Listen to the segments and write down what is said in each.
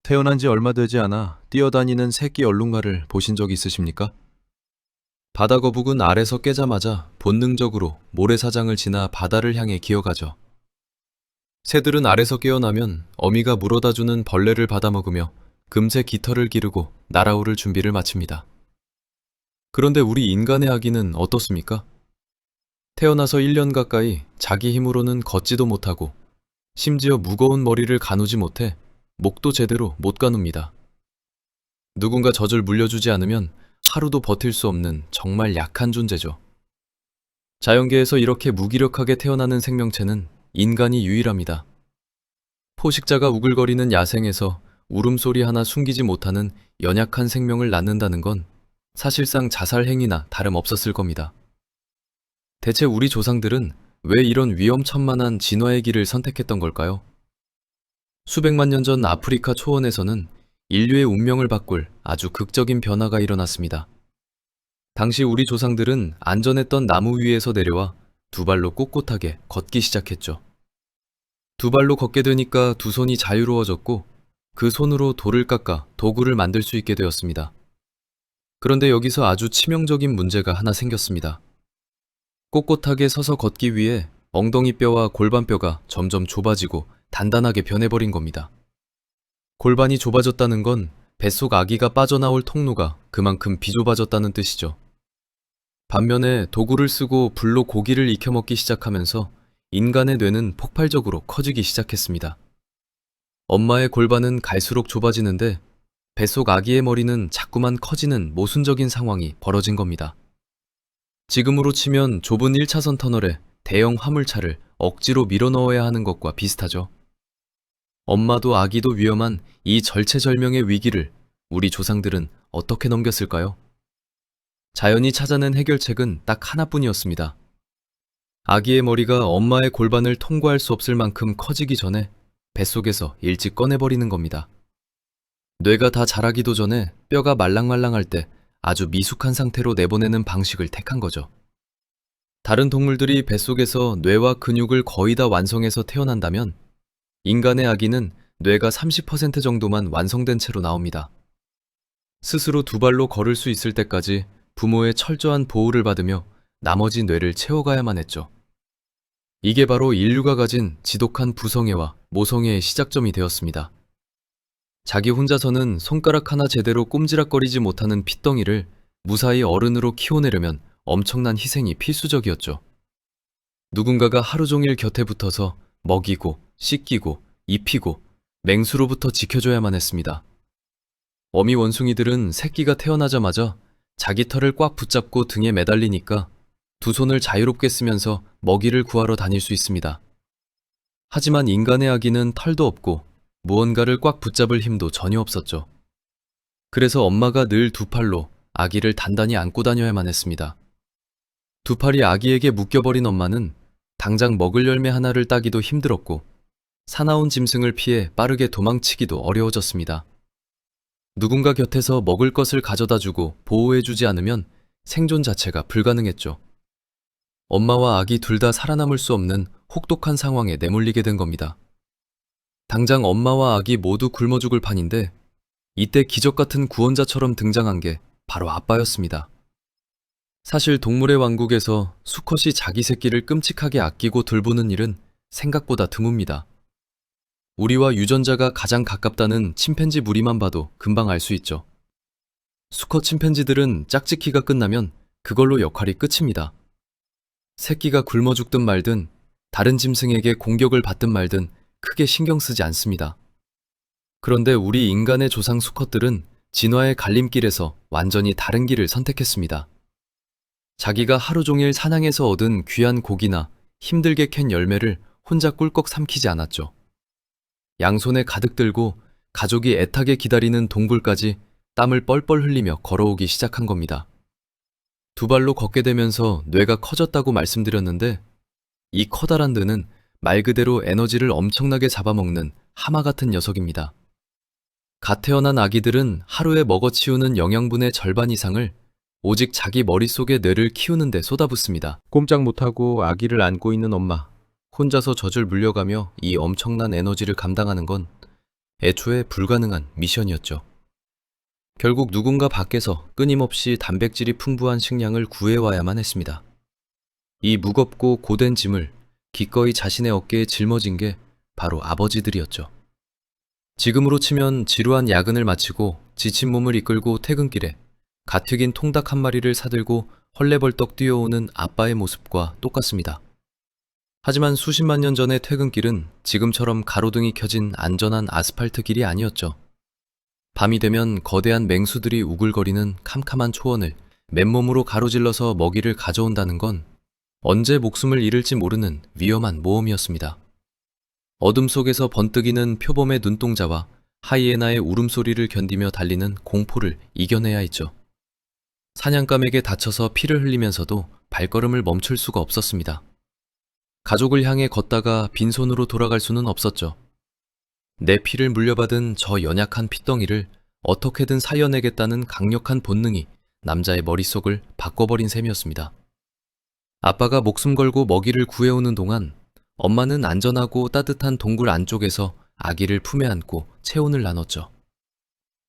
태어난 지 얼마 되지 않아 뛰어다니는 새끼 얼룩말을 보신 적 있으십니까? 바다거북은 알에서 깨자마자 본능적으로 모래사장을 지나 바다를 향해 기어가죠. 새들은 알에서 깨어나면 어미가 물어다주는 벌레를 받아먹으며 금세 깃털을 기르고 날아오를 준비를 마칩니다. 그런데 우리 인간의 아기는 어떻습니까? 태어나서 1년 가까이 자기 힘으로는 걷지도 못하고 심지어 무거운 머리를 가누지 못해 목도 제대로 못 가눕니다. 누군가 젖을 물려주지 않으면 하루도 버틸 수 없는 정말 약한 존재죠. 자연계에서 이렇게 무기력하게 태어나는 생명체는 인간이 유일합니다. 포식자가 우글거리는 야생에서 울음소리 하나 숨기지 못하는 연약한 생명을 낳는다는 건 사실상 자살 행위나 다름없었을 겁니다. 대체 우리 조상들은 왜 이런 위험천만한 진화의 길을 선택했던 걸까요? 수백만 년 전 아프리카 초원에서는 인류의 운명을 바꿀 아주 극적인 변화가 일어났습니다. 당시 우리 조상들은 안전했던 나무 위에서 내려와 두 발로 꼿꼿하게 걷기 시작했죠. 두 발로 걷게 되니까 두 손이 자유로워졌고 그 손으로 돌을 깎아 도구를 만들 수 있게 되었습니다. 그런데 여기서 아주 치명적인 문제가 하나 생겼습니다. 꼿꼿하게 서서 걷기 위해 엉덩이뼈와 골반뼈가 점점 좁아지고 단단하게 변해버린 겁니다. 골반이 좁아졌다는 건 뱃속 아기가 빠져나올 통로가 그만큼 비좁아졌다는 뜻이죠. 반면에 도구를 쓰고 불로 고기를 익혀 먹기 시작하면서 인간의 뇌는 폭발적으로 커지기 시작했습니다. 엄마의 골반은 갈수록 좁아지는데 뱃속 아기의 머리는 자꾸만 커지는 모순적인 상황이 벌어진 겁니다. 지금으로 치면 좁은 1차선 터널에 대형 화물차를 억지로 밀어넣어야 하는 것과 비슷하죠. 엄마도 아기도 위험한 이 절체절명의 위기를 우리 조상들은 어떻게 넘겼을까요? 자연이 찾아낸 해결책은 딱 하나뿐이었습니다. 아기의 머리가 엄마의 골반을 통과할 수 없을 만큼 커지기 전에 뱃속에서 일찍 꺼내버리는 겁니다. 뇌가 다 자라기도 전에 뼈가 말랑말랑할 때 아주 미숙한 상태로 내보내는 방식을 택한 거죠. 다른 동물들이 뱃속에서 뇌와 근육을 거의 다 완성해서 태어난다면 인간의 아기는 뇌가 30% 정도만 완성된 채로 나옵니다. 스스로 두 발로 걸을 수 있을 때까지 부모의 철저한 보호를 받으며 나머지 뇌를 채워가야만 했죠. 이게 바로 인류가 가진 지독한 부성애와 모성애의 시작점이 되었습니다. 자기 혼자서는 손가락 하나 제대로 꼼지락거리지 못하는 핏덩이를 무사히 어른으로 키워내려면 엄청난 희생이 필수적이었죠. 누군가가 하루 종일 곁에 붙어서 먹이고 씻기고 입히고 맹수로부터 지켜줘야만 했습니다. 어미 원숭이들은 새끼가 태어나자마자 자기 털을 꽉 붙잡고 등에 매달리니까 두 손을 자유롭게 쓰면서 먹이를 구하러 다닐 수 있습니다. 하지만 인간의 아기는 털도 없고 무언가를 꽉 붙잡을 힘도 전혀 없었죠. 그래서 엄마가 늘 두 팔로 아기를 단단히 안고 다녀야만 했습니다. 두 팔이 아기에게 묶여버린 엄마는 당장 먹을 열매 하나를 따기도 힘들었고 사나운 짐승을 피해 빠르게 도망치기도 어려워졌습니다. 누군가 곁에서 먹을 것을 가져다주고 보호해주지 않으면 생존 자체가 불가능했죠. 엄마와 아기 둘 다 살아남을 수 없는 혹독한 상황에 내몰리게 된 겁니다. 당장 엄마와 아기 모두 굶어 죽을 판인데 이때 기적 같은 구원자처럼 등장한 게 바로 아빠였습니다. 사실 동물의 왕국에서 수컷이 자기 새끼를 끔찍하게 아끼고 돌보는 일은 생각보다 드뭅니다. 우리와 유전자가 가장 가깝다는 침팬지 무리만 봐도 금방 알 수 있죠. 수컷 침팬지들은 짝짓기가 끝나면 그걸로 역할이 끝입니다. 새끼가 굶어 죽든 말든 다른 짐승에게 공격을 받든 말든 크게 신경 쓰지 않습니다. 그런데 우리 인간의 조상 수컷들은 진화의 갈림길에서 완전히 다른 길을 선택했습니다. 자기가 하루 종일 사냥해서 얻은 귀한 고기나 힘들게 캔 열매를 혼자 꿀꺽 삼키지 않았죠. 양손에 가득 들고 가족이 애타게 기다리는 동굴까지 땀을 뻘뻘 흘리며 걸어오기 시작한 겁니다. 두 발로 걷게 되면서 뇌가 커졌다고 말씀드렸는데 이 커다란 뇌는 말 그대로 에너지를 엄청나게 잡아먹는 하마 같은 녀석입니다. 갓 태어난 아기들은 하루에 먹어치우는 영양분의 절반 이상을 오직 자기 머릿속의 뇌를 키우는 데 쏟아붓습니다. 꼼짝 못하고 아기를 안고 있는 엄마. 혼자서 젖을 물려가며 이 엄청난 에너지를 감당하는 건 애초에 불가능한 미션이었죠. 결국 누군가 밖에서 끊임없이 단백질이 풍부한 식량을 구해와야만 했습니다. 이 무겁고 고된 짐을 기꺼이 자신의 어깨에 짊어진 게 바로 아버지들이었죠. 지금으로 치면 지루한 야근을 마치고 지친 몸을 이끌고 퇴근길에 갓 튀긴 통닭 한 마리를 사들고 헐레벌떡 뛰어오는 아빠의 모습과 똑같습니다. 하지만 수십만 년 전의 퇴근길은 지금처럼 가로등이 켜진 안전한 아스팔트 길이 아니었죠. 밤이 되면 거대한 맹수들이 우글거리는 캄캄한 초원을 맨몸으로 가로질러서 먹이를 가져온다는 건 언제 목숨을 잃을지 모르는 위험한 모험이었습니다. 어둠 속에서 번뜩이는 표범의 눈동자와 하이에나의 울음소리를 견디며 달리는 공포를 이겨내야 했죠. 사냥감에게 다쳐서 피를 흘리면서도 발걸음을 멈출 수가 없었습니다. 가족을 향해 걷다가 빈손으로 돌아갈 수는 없었죠. 내 피를 물려받은 저 연약한 핏덩이를 어떻게든 살려내겠다는 강력한 본능이 남자의 머릿속을 바꿔버린 셈이었습니다. 아빠가 목숨 걸고 먹이를 구해오는 동안 엄마는 안전하고 따뜻한 동굴 안쪽에서 아기를 품에 안고 체온을 나눴죠.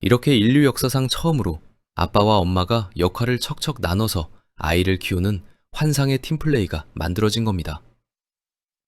이렇게 인류 역사상 처음으로 아빠와 엄마가 역할을 척척 나눠서 아이를 키우는 환상의 팀플레이가 만들어진 겁니다.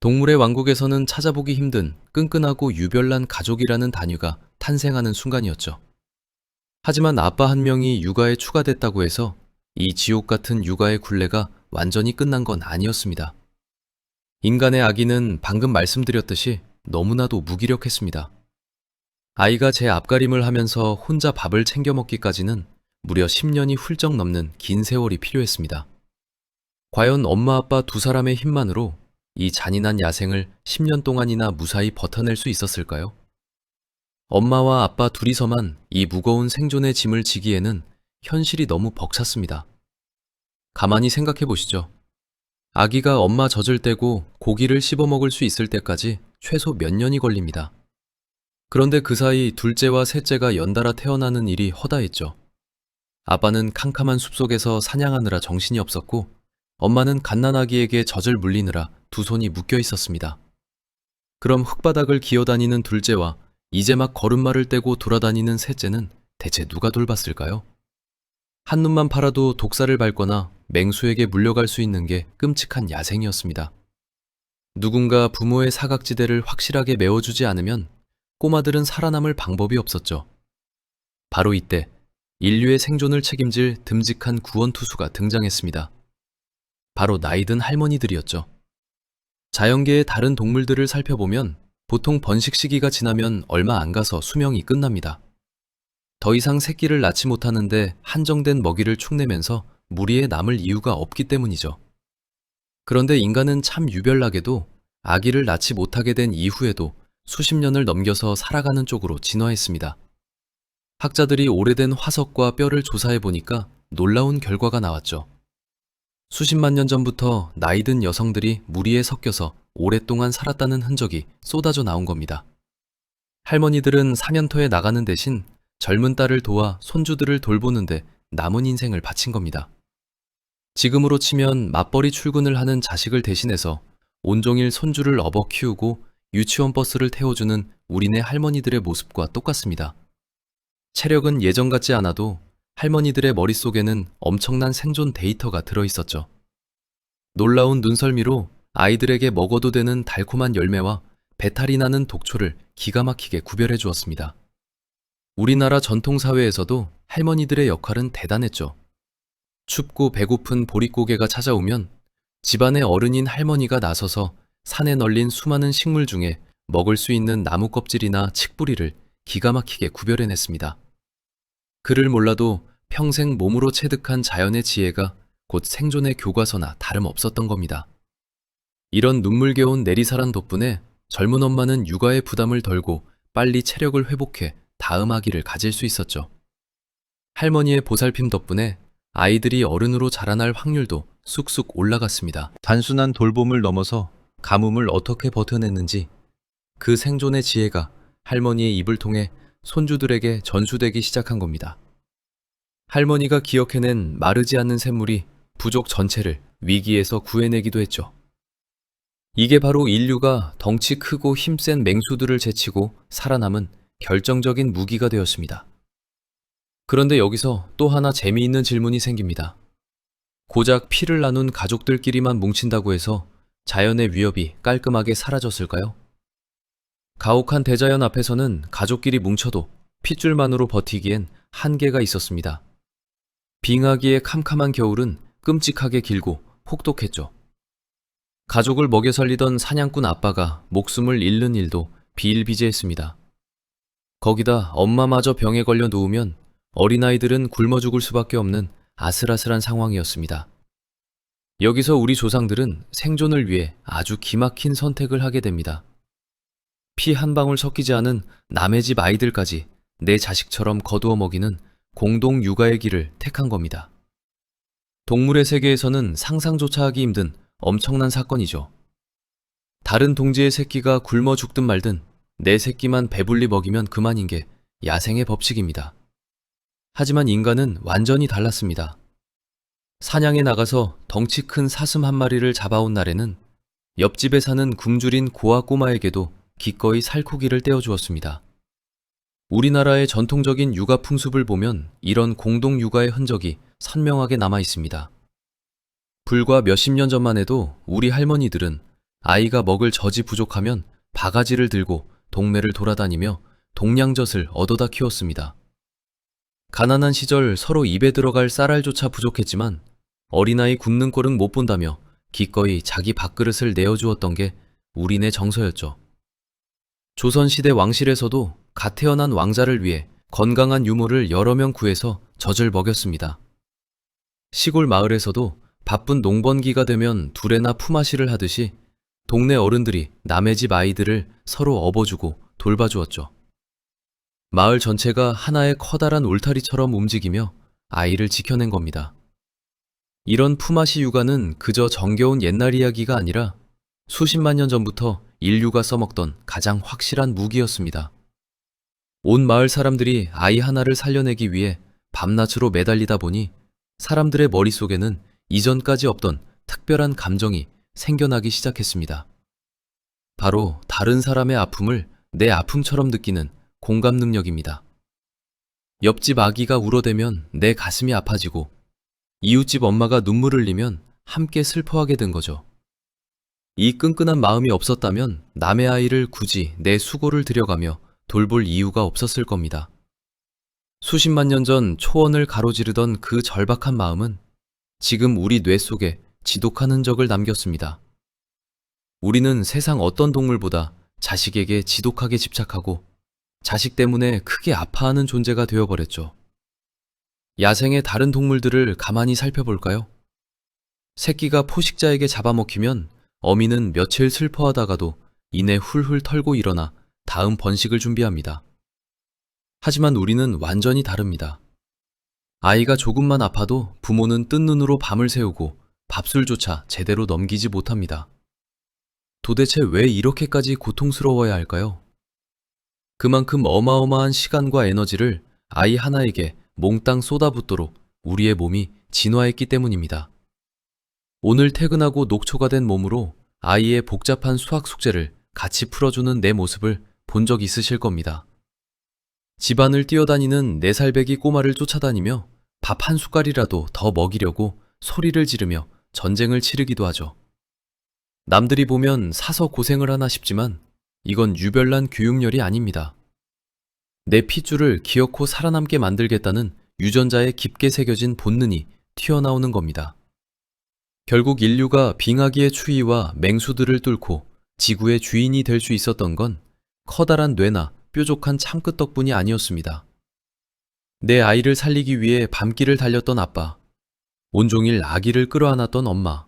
동물의 왕국에서는 찾아보기 힘든 끈끈하고 유별난 가족이라는 단위가 탄생하는 순간이었죠. 하지만 아빠 한 명이 육아에 추가됐다고 해서 이 지옥 같은 육아의 굴레가 완전히 끝난 건 아니었습니다. 인간의 아기는 방금 말씀드렸듯이 너무나도 무기력했습니다. 아이가 제 앞가림을 하면서 혼자 밥을 챙겨 먹기까지는 무려 10년이 훌쩍 넘는 긴 세월이 필요했습니다. 과연 엄마 아빠 두 사람의 힘만으로 이 잔인한 야생을 10년 동안이나 무사히 버텨낼 수 있었을까요? 엄마와 아빠 둘이서만 이 무거운 생존의 짐을 지기에는 현실이 너무 벅찼습니다. 가만히 생각해 보시죠. 아기가 엄마 젖을 떼고 고기를 씹어 먹을 수 있을 때까지 최소 몇 년이 걸립니다. 그런데 그 사이 둘째와 셋째가 연달아 태어나는 일이 허다했죠. 아빠는 캄캄한 숲속에서 사냥하느라 정신이 없었고 엄마는 갓난아기에게 젖을 물리느라 두 손이 묶여 있었습니다. 그럼 흙바닥을 기어다니는 둘째와 이제 막 걸음마를 떼고 돌아다니는 셋째는 대체 누가 돌봤을까요? 한눈만 팔아도 독사를 밟거나 맹수에게 물려갈 수 있는 게 끔찍한 야생이었습니다. 누군가 부모의 사각지대를 확실하게 메워주지 않으면 꼬마들은 살아남을 방법이 없었죠. 바로 이때 인류의 생존을 책임질 듬직한 구원투수가 등장했습니다. 바로 나이든 할머니들이었죠. 자연계의 다른 동물들을 살펴보면 보통 번식 시기가 지나면 얼마 안 가서 수명이 끝납니다. 더 이상 새끼를 낳지 못하는데 한정된 먹이를 축내면서 무리에 남을 이유가 없기 때문이죠. 그런데 인간은 참 유별나게도 아기를 낳지 못하게 된 이후에도 수십 년을 넘겨서 살아가는 쪽으로 진화했습니다. 학자들이 오래된 화석과 뼈를 조사해 보니까 놀라운 결과가 나왔죠. 수십만 년 전부터 나이든 여성들이 무리에 섞여서 오랫동안 살았다는 흔적이 쏟아져 나온 겁니다. 할머니들은 사면터에 나가는 대신 젊은 딸을 도와 손주들을 돌보는데 남은 인생을 바친 겁니다. 지금으로 치면 맞벌이 출근을 하는 자식을 대신해서 온종일 손주를 업어 키우고 유치원 버스를 태워주는 우리네 할머니들의 모습과 똑같습니다. 체력은 예전 같지 않아도 할머니들의 머릿속에는 엄청난 생존 데이터가 들어있었죠. 놀라운 눈썰미로 아이들에게 먹어도 되는 달콤한 열매와 배탈이 나는 독초를 기가 막히게 구별해 주었습니다. 우리나라 전통사회에서도 할머니들의 역할은 대단했죠. 춥고 배고픈 보릿고개가 찾아오면 집안의 어른인 할머니가 나서서 산에 널린 수많은 식물 중에 먹을 수 있는 나무 껍질이나 칡뿌리를 기가 막히게 구별해냈습니다. 그를 몰라도 평생 몸으로 체득한 자연의 지혜가 곧 생존의 교과서나 다름없었던 겁니다. 이런 눈물겨운 내리사랑 덕분에 젊은 엄마는 육아의 부담을 덜고 빨리 체력을 회복해 다음 아기를 가질 수 있었죠. 할머니의 보살핌 덕분에 아이들이 어른으로 자라날 확률도 쑥쑥 올라갔습니다. 단순한 돌봄을 넘어서 가뭄을 어떻게 버텨냈는지 그 생존의 지혜가 할머니의 입을 통해 손주들에게 전수되기 시작한 겁니다. 할머니가 기억해낸 마르지 않는 샘물이 부족 전체를 위기에서 구해내기도 했죠. 이게 바로 인류가 덩치 크고 힘센 맹수들을 제치고 살아남은 결정적인 무기가 되었습니다. 그런데 여기서 또 하나 재미있는 질문이 생깁니다. 고작 피를 나눈 가족들끼리만 뭉친다고 해서 자연의 위협이 깔끔하게 사라졌을까요? 가혹한 대자연 앞에서는 가족끼리 뭉쳐도 핏줄만으로 버티기엔 한계가 있었습니다. 빙하기의 캄캄한 겨울은 끔찍하게 길고 혹독했죠. 가족을 먹여 살리던 사냥꾼 아빠가 목숨을 잃는 일도 비일비재했습니다. 거기다 엄마마저 병에 걸려 누우면 어린아이들은 굶어 죽을 수밖에 없는 아슬아슬한 상황이었습니다. 여기서 우리 조상들은 생존을 위해 아주 기막힌 선택을 하게 됩니다. 피 한 방울 섞이지 않은 남의 집 아이들까지 내 자식처럼 거두어 먹이는 공동 육아의 길을 택한 겁니다. 동물의 세계에서는 상상조차 하기 힘든 엄청난 사건이죠. 다른 동지의 새끼가 굶어 죽든 말든 내 새끼만 배불리 먹이면 그만인 게 야생의 법칙입니다. 하지만 인간은 완전히 달랐습니다. 사냥에 나가서 덩치 큰 사슴 한 마리를 잡아온 날에는 옆집에 사는 굶주린 고아 꼬마에게도 기꺼이 살코기를 떼어주었습니다. 우리나라의 전통적인 육아 풍습을 보면 이런 공동 육아의 흔적이 선명하게 남아 있습니다. 불과 몇십 년 전만 해도 우리 할머니들은 아이가 먹을 젖이 부족하면 바가지를 들고 동네를 돌아다니며 동냥젖을 얻어다 키웠습니다. 가난한 시절 서로 입에 들어갈 쌀알조차 부족했지만 어린아이 굶는 꼴은 못 본다며 기꺼이 자기 밥그릇을 내어주었던 게 우리네 정서였죠. 조선시대 왕실에서도 갓 태어난 왕자를 위해 건강한 유모를 여러 명 구해서 젖을 먹였습니다. 시골 마을에서도 바쁜 농번기가 되면 두레나 품앗이를 하듯이 동네 어른들이 남의 집 아이들을 서로 업어주고 돌봐주었죠. 마을 전체가 하나의 커다란 울타리처럼 움직이며 아이를 지켜낸 겁니다. 이런 품앗이 육아는 그저 정겨운 옛날 이야기가 아니라 수십만 년 전부터 인류가 써먹던 가장 확실한 무기였습니다. 온 마을 사람들이 아이 하나를 살려내기 위해 밤낮으로 매달리다 보니 사람들의 머릿속에는 이전까지 없던 특별한 감정이 생겨나기 시작했습니다. 바로 다른 사람의 아픔을 내 아픔처럼 느끼는 공감 능력입니다. 옆집 아기가 울어대면 내 가슴이 아파지고 이웃집 엄마가 눈물을 흘리면 함께 슬퍼하게 된 거죠. 이 끈끈한 마음이 없었다면 남의 아이를 굳이 내 수고를 들여가며 돌볼 이유가 없었을 겁니다. 수십만 년 전 초원을 가로지르던 그 절박한 마음은 지금 우리 뇌 속에 지독한 흔적을 남겼습니다. 우리는 세상 어떤 동물보다 자식에게 지독하게 집착하고 자식 때문에 크게 아파하는 존재가 되어버렸죠. 야생의 다른 동물들을 가만히 살펴볼까요? 새끼가 포식자에게 잡아먹히면 어미는 며칠 슬퍼하다가도 이내 훌훌 털고 일어나 다음 번식을 준비합니다. 하지만 우리는 완전히 다릅니다. 아이가 조금만 아파도 부모는 뜬 눈으로 밤을 새우고 밥술조차 제대로 넘기지 못합니다. 도대체 왜 이렇게까지 고통스러워야 할까요? 그만큼 어마어마한 시간과 에너지를 아이 하나에게 몽땅 쏟아붓도록 우리의 몸이 진화했기 때문입니다. 오늘 퇴근하고 녹초가 된 몸으로 아이의 복잡한 수학 숙제를 같이 풀어주는 내 모습을 본 적 있으실 겁니다. 집안을 뛰어다니는 4살배기 꼬마를 쫓아다니며 밥 한 숟갈이라도 더 먹이려고 소리를 지르며 전쟁을 치르기도 하죠. 남들이 보면 사서 고생을 하나 싶지만 이건 유별난 교육열이 아닙니다. 내 핏줄을 기어코 살아남게 만들겠다는 유전자에 깊게 새겨진 본능이 튀어나오는 겁니다. 결국 인류가 빙하기의 추위와 맹수들을 뚫고 지구의 주인이 될 수 있었던 건 커다란 뇌나 뾰족한 참끝 덕분이 아니었습니다. 내 아이를 살리기 위해 밤길을 달렸던 아빠, 온종일 아기를 끌어안았던 엄마,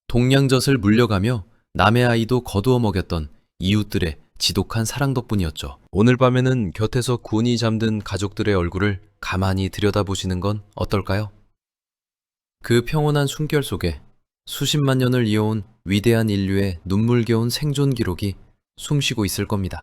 동냥젖을 물려가며 남의 아이도 거두어 먹였던 이웃들의 지독한 사랑 덕분이었죠. 오늘 밤에는 곁에서 곤히 잠든 가족들의 얼굴을 가만히 들여다보시는 건 어떨까요? 그 평온한 숨결 속에 수십만 년을 이어온 위대한 인류의 눈물겨운 생존 기록이 숨쉬고 있을 겁니다.